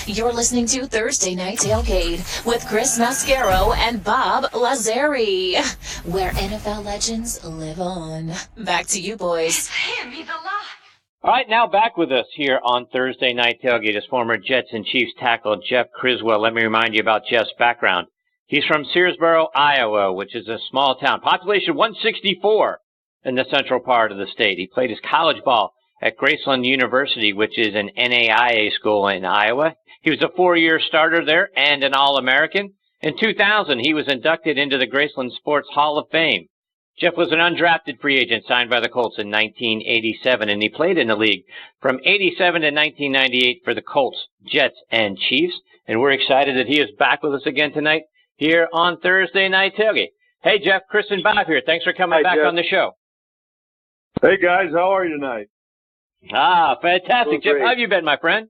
You're listening to Thursday Night Tailgate with Chris Mascaro and Bob Lazari, where NFL legends live on. Back to you, boys. All right, now back with us here on Thursday Night Tailgate is former Jets and Chiefs tackle Jeff Criswell. Let me remind you about Jeff's background. He's from Searsboro, Iowa, which is a small town, population 164 in the central part of the state. He played his college ball at Graceland University, which is an NAIA school in Iowa. He was a 4-year starter there and an All-American. In 2000, he was inducted into the Graceland Sports Hall of Fame. Jeff was an undrafted free agent signed by the Colts in 1987, and he played in the league from 87 to 1998 for the Colts, Jets, and Chiefs. And we're excited that he is back with us again tonight here on Thursday Night Tailgate. Hey, Jeff, Chris and Bob here. Thanks for coming back on the show. Hey, guys. How are you tonight? Fantastic. Jeff, how have you been, my friend?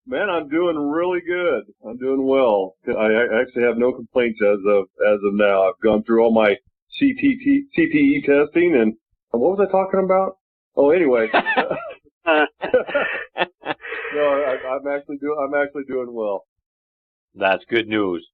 Man, I'm doing really good. I'm doing well. I actually have no complaints as of now. I've gone through all my CTE testing, and what was I talking about? Oh, anyway. No, I'm actually doing well. That's good news.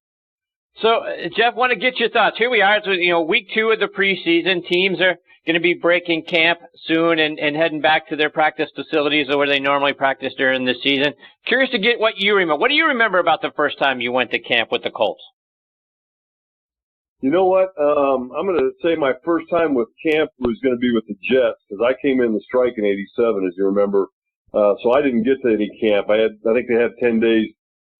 So, Jeff, want to get your thoughts. Here we are. It's, week 2 of the preseason. Teams are going to be breaking camp soon and heading back to their practice facilities where they normally practice during the season. Curious to get what you remember. What do you remember about the first time you went to camp with the Colts? You know what? I'm going to say my first time with camp was going to be with the Jets because I came in the strike in '87, as you remember. So I didn't get to any camp. I think they had 10 days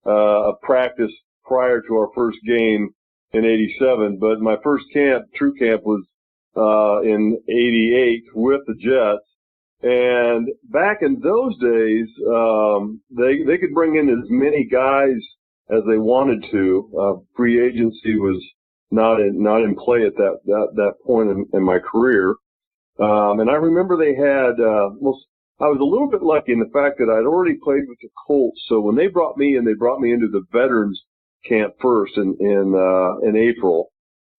of practice prior to our first game in '87. But my first true camp, was in '88 with the Jets. And back in those days, they could bring in as many guys as they wanted to. Free agency was not in play at that point in my career. And I remember they had, I was a little bit lucky in the fact that I'd already played with the Colts. So when they brought me in, they brought me into the veterans camp first in April.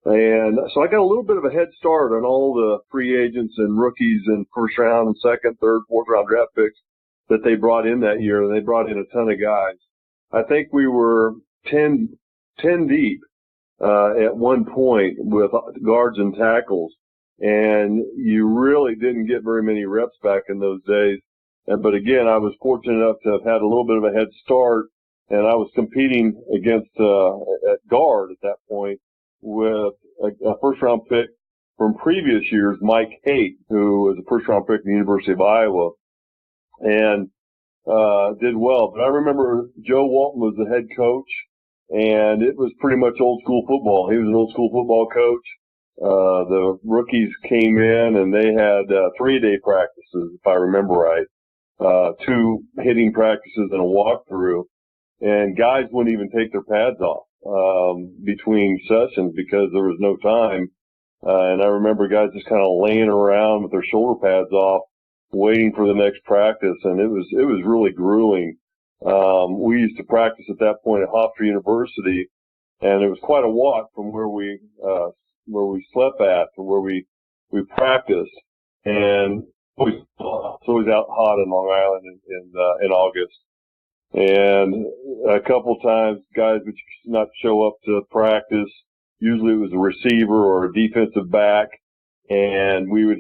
And so I got a little bit of a head start on all the free agents and rookies and first round and second, third, fourth round draft picks that they brought in that year. And they brought in a ton of guys. I think we were 10 deep at one point with guards and tackles. And you really didn't get very many reps back in those days. But again, I was fortunate enough to have had a little bit of a head start, and I was competing against at guard at that point with a first-round pick from previous years, Mike Haight, who was a first-round pick at the University of Iowa, and did well. But I remember Joe Walton was the head coach, and it was pretty much old-school football. He was an old-school football coach. The rookies came in, and they had 3-day practices, if I remember right, 2 hitting practices and a walkthrough. And guys wouldn't even take their pads off between sessions because there was no time. And I remember guys just kind of laying around with their shoulder pads off, waiting for the next practice, and it was really grueling. We used to practice at that point at Hofstra University, and it was quite a walk from where we slept at to where we practiced. And it's always out hot in Long Island in August. And a couple times guys would not show up to practice. Usually it was a receiver or a defensive back, and we would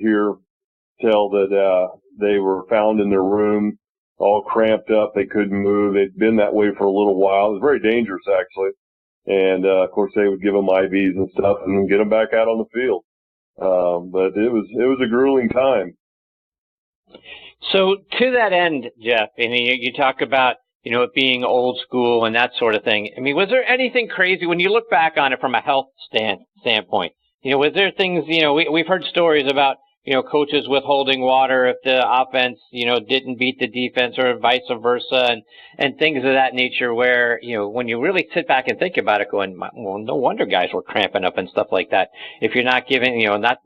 tell that they were found in their room all cramped up. They couldn't move. They'd been that way for a little while. It was very dangerous, actually. And, of course, they would give them IVs and stuff and get them back out on the field. But it was a grueling time. So to that end, Jeff, you talk about, it being old school and that sort of thing. I mean, was there anything crazy when you look back on it from a health standpoint? Was there things, we've heard stories about, coaches withholding water if the offense, didn't beat the defense or vice versa and things of that nature where, when you really sit back and think about it going, well, no wonder guys were cramping up and stuff like that. If you're not giving, not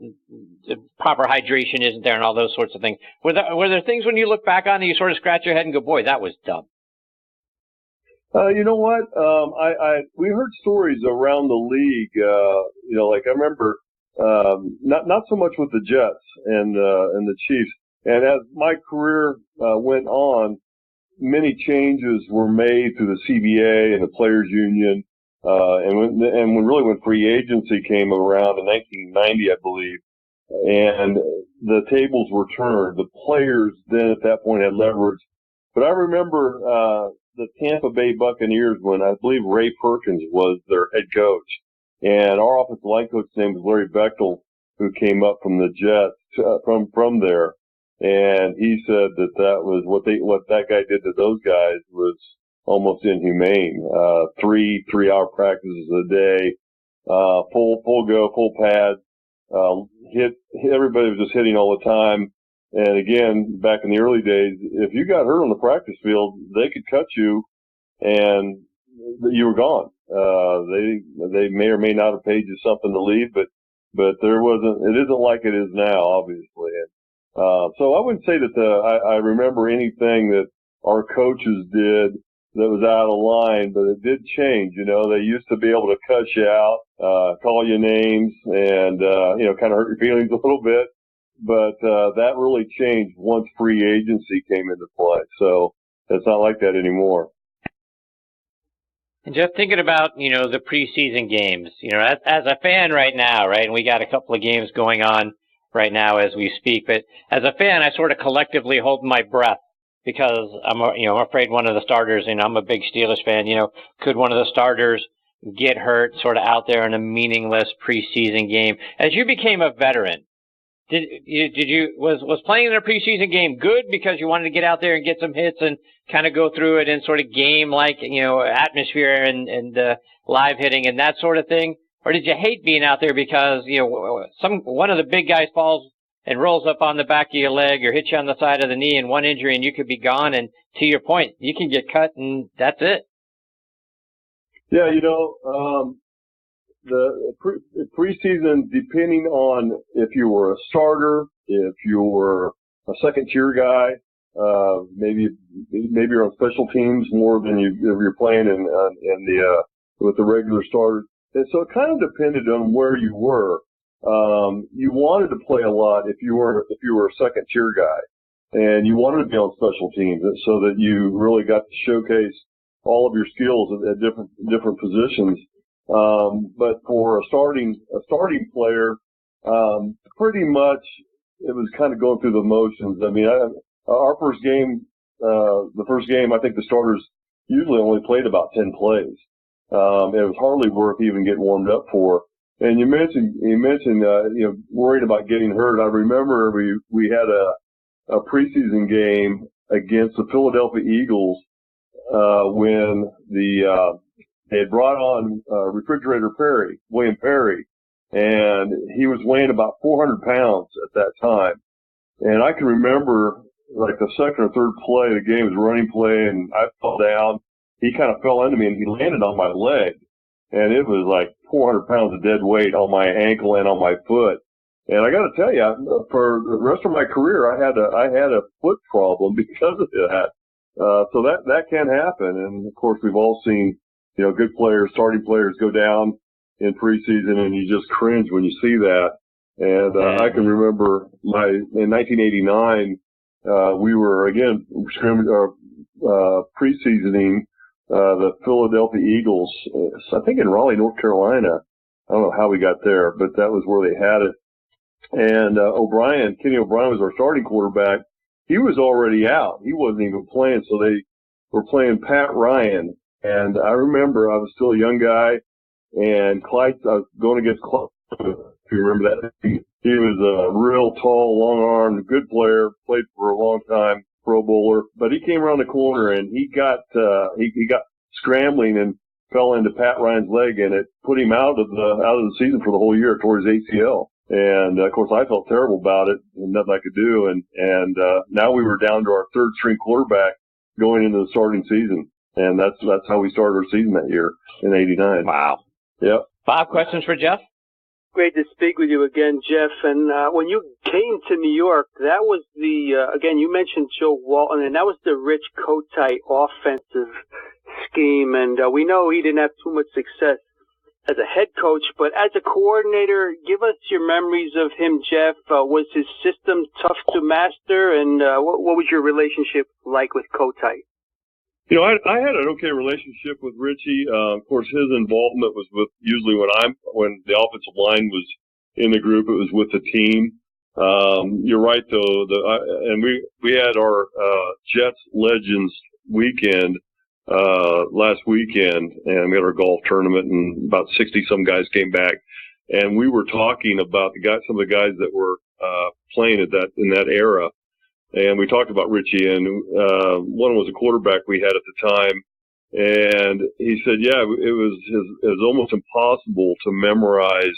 proper hydration isn't there and all those sorts of things. Were there things when you look back on it, you sort of scratch your head and go, boy, that was dumb? You know what? We heard stories around the league, like I remember, not so much with the Jets and the Chiefs. And as my career went on, many changes were made through the CBA and the Players Union. When free agency came around in 1990, I believe, and the tables were turned, the players then at that point had leverage. But I remember the Tampa Bay Buccaneers when I believe Ray Perkins was their head coach, and our offensive line coach's name was Larry Bechtel, who came up from the Jets from there, and he said that was what that guy did to those guys was almost inhumane. 3-hour practices a day, full pad, hit everybody was just hitting all the time. And again, back in the early days, if you got hurt on the practice field, they could cut you and you were gone. They may or may not have paid you something to leave, but it isn't like it is now, obviously. And, so I wouldn't say that I remember anything that our coaches did that was out of line, but it did change. They used to be able to cut you out, call you names, and kind of hurt your feelings a little bit. But that really changed once free agency came into play. So it's not like that anymore. And just thinking about, the preseason games, as a fan right now, right, and we got a couple of games going on right now as we speak, but as a fan, I sort of collectively hold my breath because I'm afraid one of the starters, I'm a big Steelers fan, could one of the starters get hurt sort of out there in a meaningless preseason game? As you became a veteran, was playing in a preseason game good because you wanted to get out there and get some hits and kind of go through it in sort of game-like, atmosphere and live hitting and that sort of thing? Or did you hate being out there because, one of the big guys falls and rolls up on the back of your leg or hits you on the side of the knee and one injury and you could be gone, and to your point, you can get cut and that's it? Yeah, the preseason, depending on if you were a starter, if you were a second-tier guy, maybe you're on special teams more than you're playing with the regular starters. And so it kind of depended on where you were. You wanted to play a lot if you were a second-tier guy, and you wanted to be on special teams so that you really got to showcase all of your skills at different positions. But for a starting player, pretty much it was kind of going through the motions. I mean, our first game, I think the starters usually only played about 10 plays. It was hardly worth even getting warmed up for. And you mentioned, worried about getting hurt. I remember we had a preseason game against the Philadelphia Eagles, when they had brought on Refrigerator William Perry, and he was weighing about 400 pounds at that time. And I can remember, like, the second or third play of the game was a running play, and I fell down. He kind of fell into me, and he landed on my leg. And it was like 400 pounds of dead weight on my ankle and on my foot. And I got to tell you, for the rest of my career, I had a foot problem because of that. So that can happen. And of course, we've all seen, good players, starting players go down in preseason, and you just cringe when you see that. And I can remember in 1989, we were again preseasoning the Philadelphia Eagles, I think in Raleigh, North Carolina. I don't know how we got there, but that was where they had it. And Kenny O'Brien was our starting quarterback. He was already out. He wasn't even playing, so they were playing Pat Ryan. And I remember I was still a young guy, and I was going against Clyde, if you remember that. He was a real tall, long-armed, good player, played for a long time, Pro Bowler. But he came around the corner, and he got scrambling and fell into Pat Ryan's leg, and it put him out of the season for the whole year, tore his ACL. And of course, I felt terrible about it, and nothing I could do. And now we were down to our third string quarterback going into the starting season, and that's how we started our season that year in '89. Wow. Yep. Bob, questions for Jeff? Great to speak with you again, Jeff. And when you came to New York, that was again, you mentioned Joe Walton, and that was the Rich Kotite offensive scheme. And we know he didn't have too much success as a head coach, but as a coordinator, give us your memories of him, Jeff. Was his system tough to master, and what was your relationship like with Kotite? I had an okay relationship with Richie. Of course, his involvement was with usually when the offensive line was in the group, it was with the team. You're right though. And we had our Jets Legends weekend last weekend, and we had our golf tournament, and about 60 some guys came back, and we were talking about some of the guys that were playing in that era. And we talked about Richie, and one was a quarterback we had at the time, and he said, yeah, it was almost impossible to memorize,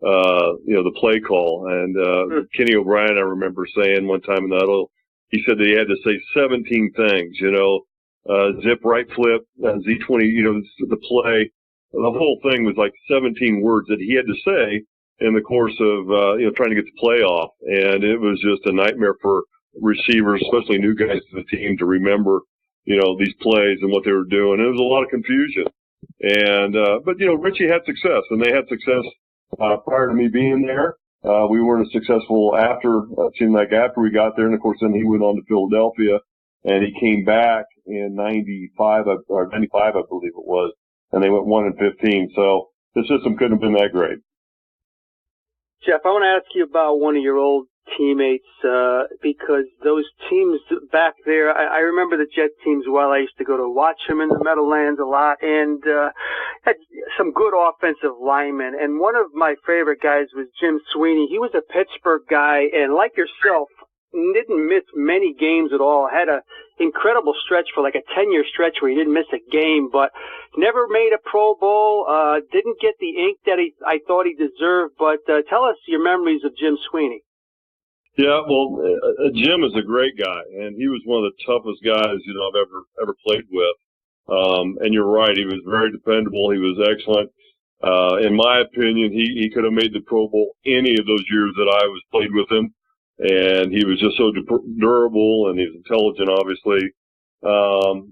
the play call. And Kenny O'Brien, I remember saying one time in the huddle, he said that he had to say 17 things, zip right flip, Z20, the play. The whole thing was like 17 words that he had to say in the course of, trying to get the play off. And it was just a nightmare for receivers, especially new guys to the team, to remember, these plays and what they were doing. It was a lot of confusion. And, but Richie had success, and they had success, prior to me being there. We weren't as successful after we got there. And of course, then he went on to Philadelphia, and he came back in 95, I believe it was, and they went 1-15. So the system couldn't have been that great. Jeff, I want to ask you about one of your old teammates, because those teams back there, I remember the Jet teams well. I used to go to watch them in the Meadowlands a lot, and had some good offensive linemen. And one of my favorite guys was Jim Sweeney. He was a Pittsburgh guy, and like yourself, didn't miss many games at all. Had a incredible stretch for like a 10-year stretch where he didn't miss a game, but never made a Pro Bowl, didn't get the ink that I thought he deserved. But tell us your memories of Jim Sweeney. Yeah, well, Jim is a great guy, and he was one of the toughest guys, I've ever played with. And you're right, he was very dependable. He was excellent. In my opinion, he could have made the Pro Bowl any of those years that I was played with him. And he was just so durable, and he was intelligent, obviously. Of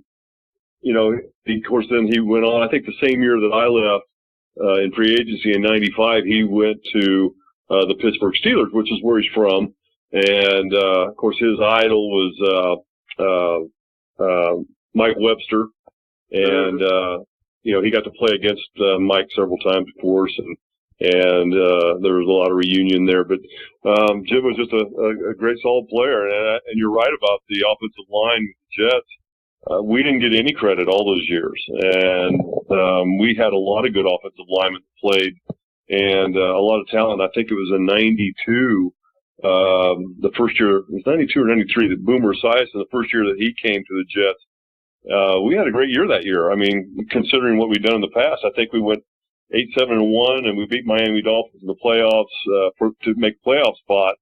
course, then he went on. I think the same year that I left in free agency in '95, he went to the Pittsburgh Steelers, which is where he's from. And of course, his idol was Mike Webster, and he got to play against Mike several times, of course, and there was a lot of reunion there. But Jim was just a great, solid player. And you're right about the offensive line with the Jets. We didn't get any credit all those years, and we had a lot of good offensive linemen that played, and a lot of talent. I think it was in '92. The first year, it was 92 or 93, that Boomer Esiason, the first year that he came to the Jets, we had a great year that year. I mean, considering what we'd done in the past, I think we went 8-7-1, and we beat Miami Dolphins in the playoffs to make a playoff spot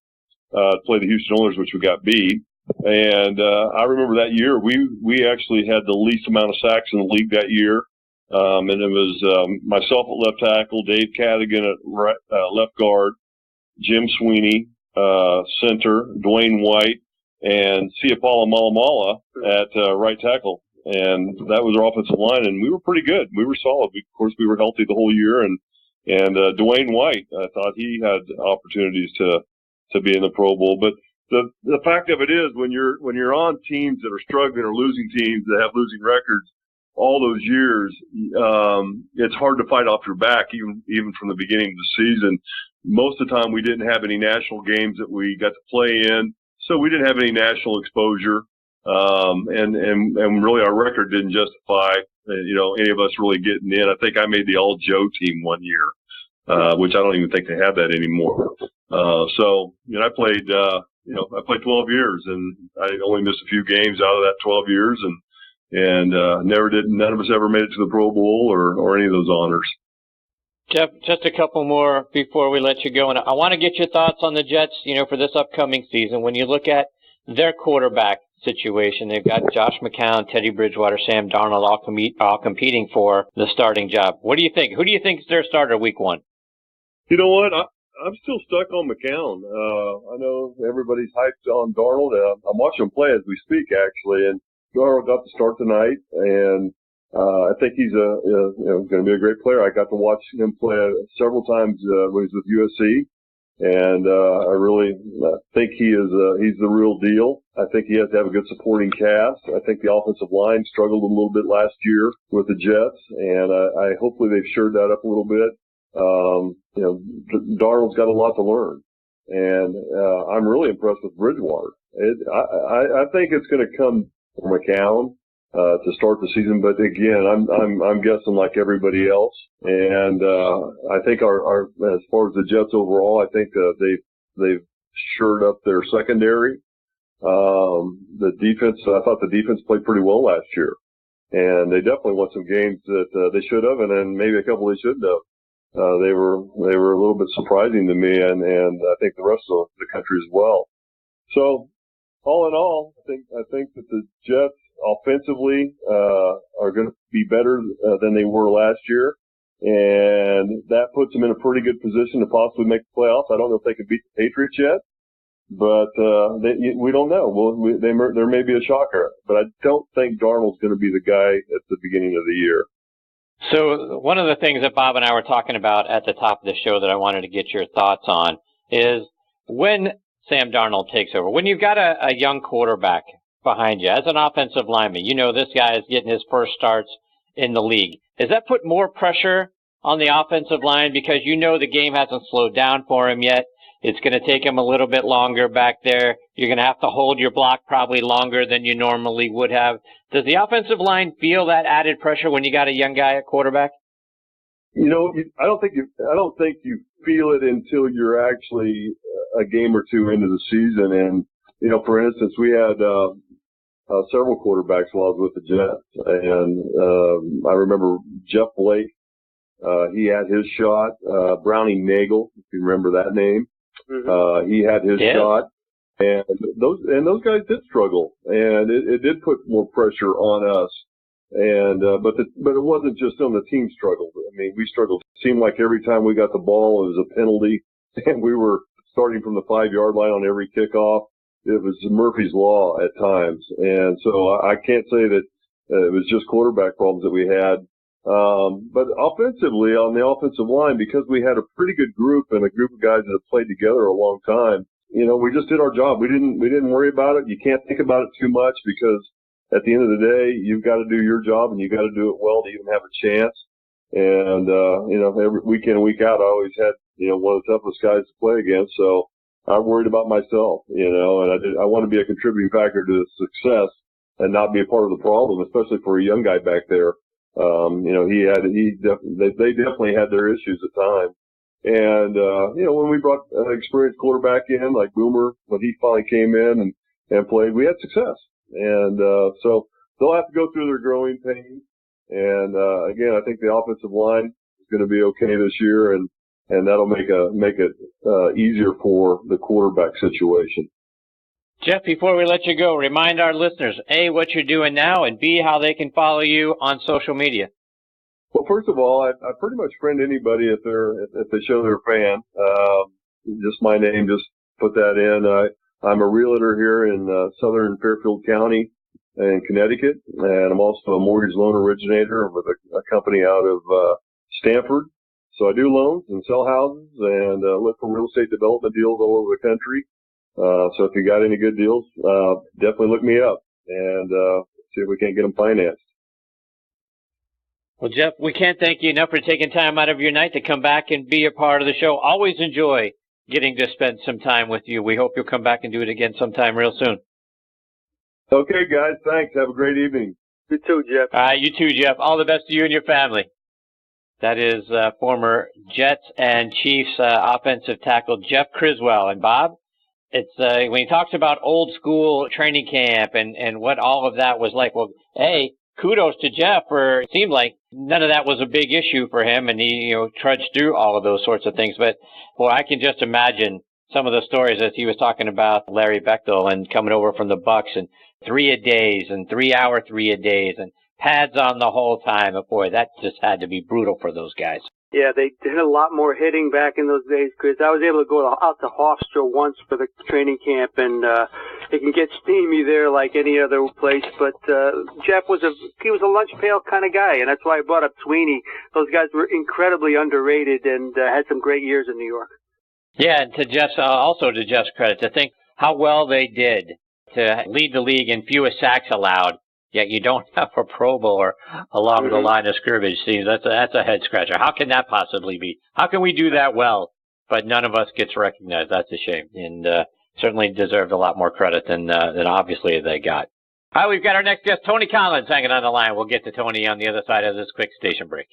to play the Houston Oilers, which we got beat. And I remember that year we actually had the least amount of sacks in the league that year, and it was myself at left tackle, Dave Cadigan at left guard, Jim Sweeney center, Dwayne White, and Siapala Malamala at right tackle. And that was our offensive line, and we were pretty good. We were solid. Of course, we were healthy the whole year, and Dwayne White, I thought he had opportunities to be in the Pro Bowl. But the fact of it is, when you're on teams that are struggling or losing teams that have losing records all those years, it's hard to fight off your back, even from the beginning of the season. Most of the time, we didn't have any national games that we got to play in, so we didn't have any national exposure. And really our record didn't justify, any of us really getting in. I think I made the All Joe team one year, which I don't even think they have that anymore. So, I played 12 years, and I only missed a few games out of that 12 years, and none of us ever made it to the Pro Bowl or any of those honors. Jeff, just a couple more before we let you go. And I want to get your thoughts on the Jets, for this upcoming season. When you look at their quarterback situation, they've got Josh McCown, Teddy Bridgewater, Sam Darnold all competing for the starting job. What do you think? Who do you think is their starter week one? You know what? I'm still stuck on McCown. I know everybody's hyped on Darnold. I'm watching him play as we speak, actually, and Darnold got to start tonight, and I think he's going to be a great player. I got to watch him play several times when he was with USC, And I really think he's the real deal. I think he has to have a good supporting cast. I think the offensive line struggled a little bit last year with the Jets, and I hopefully they've shored that up a little bit. Darnold's got a lot to learn, and I'm really impressed with Bridgewater. I think it's going to come from McCown to start the season, but again, I'm guessing like everybody else. And I think our as far as the Jets overall, I think they've shored up their secondary. The defense, I thought the defense played pretty well last year, and they definitely won some games that they should have, and then maybe a couple they shouldn't have. They were a little bit surprising to me, and I think the rest of the country as well. So all in all, I think that the Jets offensively are going to be better than they were last year, and that puts them in a pretty good position to possibly make the playoffs. I don't know if they can beat the Patriots yet, but we don't know. There may be a shocker, but I don't think Darnold's going to be the guy at the beginning of the year. So one of the things that Bob and I were talking about at the top of the show that I wanted to get your thoughts on is when Sam Darnold takes over, when you've got a young quarterback behind you as an offensive lineman, this guy is getting his first starts in the league. Does that put more pressure on the offensive line because the game hasn't slowed down for him yet? It's going to take him a little bit longer back there. You're going to have to hold your block probably longer than you normally would have. Does the offensive line feel that added pressure when you got a young guy at quarterback? I don't think you feel it until you're actually a game or two into the season. And for instance, we had several quarterbacks while I was with the Jets, and I remember Jeff Blake. He had his shot. Brownie Nagel, if you remember that name. Mm-hmm. He had his shot, and those guys did struggle, and it did put more pressure on us. And but it wasn't just on the team struggled. I mean, we struggled. It seemed like every time we got the ball, it was a penalty, and we were starting from the 5-yard line on every kickoff. It was Murphy's Law at times, and so I can't say that it was just quarterback problems that we had. But offensively, on the offensive line, because we had a pretty good group and a group of guys that have played together a long time, we just did our job. We didn't worry about it. You can't think about it too much because at the end of the day, you've got to do your job and you've got to do it well to even have a chance. And, every week in and week out, I always had, one of the toughest guys to play against. So I worried about myself, and I want to be a contributing factor to the success and not be a part of the problem, especially for a young guy back there. They definitely had their issues at times. And, when we brought an experienced quarterback in, like Boomer, when he finally came in and played, we had success. And, so they'll have to go through their growing pains. And, again, I think the offensive line is going to be okay this year, and that'll make it easier for the quarterback situation. Jeff, before we let you go, remind our listeners, A, what you're doing now, and B, how they can follow you on social media. Well, first of all, I pretty much friend anybody if they show they're a fan. Just my name, just put that in. I'm a realtor here in southern Fairfield County in Connecticut, and I'm also a mortgage loan originator with a company out of Stamford. So I do loans and sell houses and look for real estate development deals all over the country. So if you got any good deals, definitely look me up and see if we can't get them financed. Well, Jeff, we can't thank you enough for taking time out of your night to come back and be a part of the show. Always enjoy getting to spend some time with you. We hope you'll come back and do it again sometime real soon. Okay, guys. Thanks. Have a great evening. You too, Jeff. All right, you too, Jeff. All the best to you and your family. That is former Jets and Chiefs offensive tackle Jeff Criswell. And Bob, it's when he talks about old school training camp and what all of that was like. Well, hey, kudos to Jeff, for it seemed like none of that was a big issue for him, and he trudged through all of those sorts of things. But boy, I can just imagine some of the stories as he was talking about Larry Bechtel and coming over from the Bucks and 3-a-days and 3-hour 3-a-days and pads on the whole time. But boy, that just had to be brutal for those guys. Yeah, they did a lot more hitting back in those days, Chris. I was able to go out to Hofstra once for the training camp, and it can get steamy there like any other place. But Jeff was a lunch pail kind of guy, and that's why I brought up Sweeney. Those guys were incredibly underrated and had some great years in New York. Yeah, and also to Jeff's credit, to think how well they did to lead the league in fewest sacks allowed, yet you don't have a Pro Bowler along the line of scrimmage. See, that's a head scratcher. How can that possibly be? How can we do that well, but none of us gets recognized? That's a shame, and certainly deserved a lot more credit than obviously they got. All right, we've got our next guest, Tony Collins, hanging on the line. We'll get to Tony on the other side of this quick station break.